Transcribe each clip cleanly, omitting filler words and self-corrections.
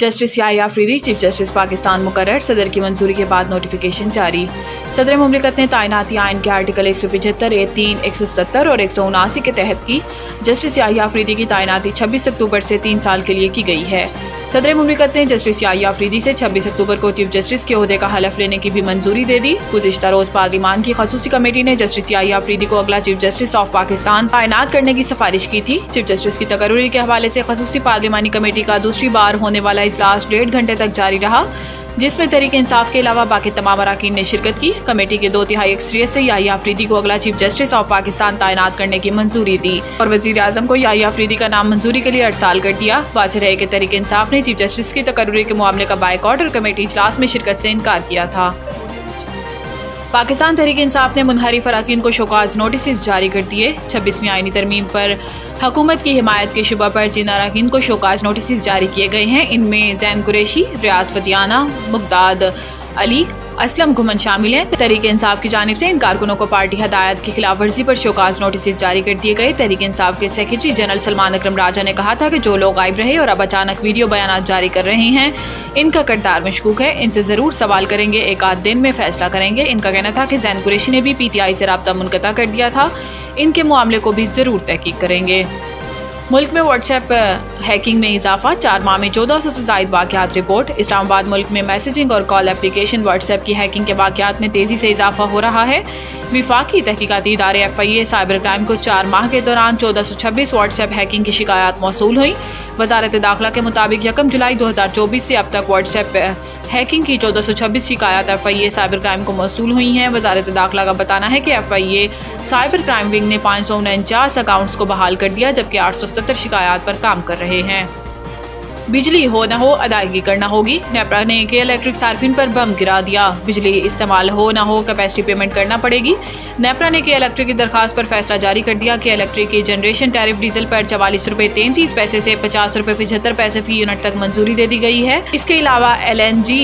Justice Yahya Afridi chief justice Pakistan मुकर्रर, सदर की मंजूरी के बाद नोटिफिकेशन जारी। सदर मुमलिकत ने तैनाती आइन के आर्टिकल 175, 103, 170 और 179 के तहत की। जस्टिस याहिया अफरीदी की तैनाती 26 अक्टूबर से 3 साल के लिए की गई है। सदर मुमलिकत ने जस्टिस याहिया अफरीदी से 26 अक्टूबर को चीफ जस्टिस के ओहदे का हलफ लेने की भी मंजूरी दे दी। गुज़िश्ता रोज पार्लिमान की खसूसी कमेटी ने जस्टिस याहिया अफरीदी को अगला चीफ जस्टिस ऑफ पाकिस्तान तैनात करने की सिफारिश की थी। चीफ जस्टिस की तकर्री के हवाले से खसूसी पार्लिमानी कमेटी का दूसरी बार होने वाला इजलास 1.5 घंटे तक जारी रहा, जिसमें तहरीक इंसाफ के अलावा बाकी तमाम अरकान ने शिरकत की। कमेटी के 2/3 अक्सरियत से याहिया अफरीदी को अगला चीफ जस्टिस ऑफ पाकिस्तान तैनात करने की मंजूरी दी और वजीर आजम को याहिया अफरीदी का नाम मंजूरी के लिए अरसाल कर दिया। वाज़ेह है कि तहरीक इंसाफ ने चीफ जस्टिस की तकर्री के मामले का बायकॉट और कमेटी इजलास में शिरकत से इनकार किया था। पाकिस्तान तहरीक इंसाफ ने मुनहरिफ अरकान को शोकाज नोटिस जारी कर दिए। 26वीं आईनी तरमीम पर हुकूमत की हिमायत के शुबा पर जिन अरकान को शोकाज नोटिस जारी किए गए हैं, इनमें जैन कुरैशी, रियाज फतियाना, मुगदाद अली, असलम घुमन शामिल हैं। तहरीक इंसाफ की जानिब से इन कारकुनों को पार्टी हदायत की खिलाफ वर्जी पर शोकाज नोटिस जारी कर दिए गए। तहरीक इंसाफ के सेक्रेटरी जनरल सलमान अकरम राजा ने कहा था कि जो लोग गायब रहे और अब अचानक वीडियो बयान जारी कर रहे हैं, इनका किरदार मशकूक है, इनसे जरूर सवाल करेंगे, एक आध दिन में फैसला करेंगे। इनका कहना था कि जैन कुरैशी ने भी PTI से राब्ता मुनक़ता कर दिया था, इनके मामले को भी जरूर तहकीक करेंगे। मुल्क में व्हाट्सएप हैकिंग में इजाफा, 4 माह में 1400 से ज़ायद वाक़यात रिपोर्ट। इस्लामाबाद मुल्क में मैसेजिंग और कॉल एप्लीकेशन व्हाट्सएप की हैकिंग के वाक़यात में तेज़ी से इजाफा हो रहा है। विफाकी तहकीकाती इदारे FIA साइबर क्राइम को 4 माह के दौरान 1426 व्हाट्सएप हैकिंग की शिकायत मौसूल हुई। वज़ारत दाखिला के मुताबिक 1 जुलाई 2024 से अब तक व्हाट्सएप हैकिंग की 1426 शिकायत FIA साइबर क्राइम को मौसूल हुई हैं। वज़ारत दाखिला का बताना है कि FIA साइबर क्राइम विंग ने 549 अकाउंट्स को बहाल कर दिया, जबकि 870 शिकायत पर काम कर रहे हैं। बिजली हो न हो अदायगी करना होगी, नेपरा ने के इलेक्ट्रिक सार्फिन पर बम गिरा दिया। बिजली इस्तेमाल हो न हो कैपेसिटी पेमेंट करना पड़ेगी। नेपरा ने के इलेक्ट्रिक की दरखास्त पर फैसला जारी कर दिया कि इलेक्ट्रिक की जनरेशन टैरिफ डीजल पर 44 रुपये 33 पैसे से 50 रुपये 75 पैसे फी यूनिट तक मंजूरी दे दी गई है। इसके अलावा LNG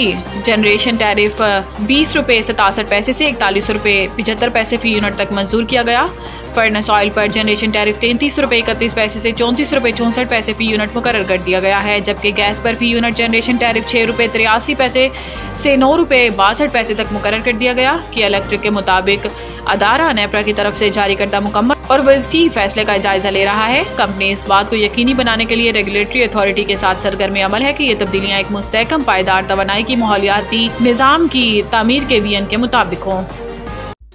जनरेशन टैरिफ 20 रुपये 67 पैसे से 41 रुपये 75 पैसे फी यूनिट तक मंजूर किया गया। फर्नेस ऑयल पर जनरेशन टैरिफ 33 रुपये 31 पैसे से 34 रुपये 64 पैसे फी यूनिट मुकर्रर कर दिया गया है, जबकि गैस पर फी यूनिट जनरेशन टैरिफ 6 रुपये 83 पैसे से 9 रुपये 62 पैसे तक मुकर्रर कर दिया गया। कि इलेक्ट्रिक के मुताबिक अदारा नेपरा की तरफ से जारी करदा मुकम्मल और वसी फैसले का जायजा ले रहा है। कंपनी इस बात को यकीनी बनाने के लिए रेगुलेटरी अथॉरिटी के साथ सरगर्म अमल है कि ये तब्दीलियाँ एक मुस्तहकम पायदार तवानाई की माहौलियाती निज़ाम की तामीर के विजन के मुताबिक हों।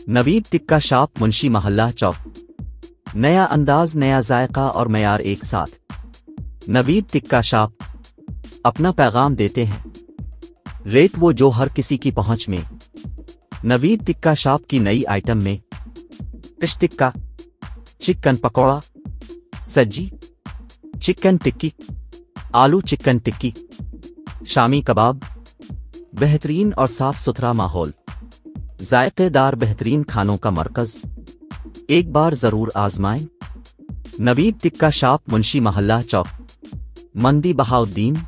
नवीद टिक्का शॉप, मुंशी महल्ला चौक। नया अंदाज, नया जायका और मयार एक साथ। नवीद टिक्का शॉप अपना पैगाम देते हैं, रेट वो जो हर किसी की पहुंच में। नवीद टिक्का शॉप की नई आइटम में फिश टिक्का, चिकन पकौड़ा, सज्जी, चिकन टिक्की, आलू चिकन टिक्की, शामी कबाब, बेहतरीन और साफ सुथरा माहौल, जायकेदार बेहतरीन खानों का मरकज, एक बार जरूर आजमाएं। नवीद टिक्का शॉप, मुंशी महल्ला चौक, मंदी बहाउद्दीन।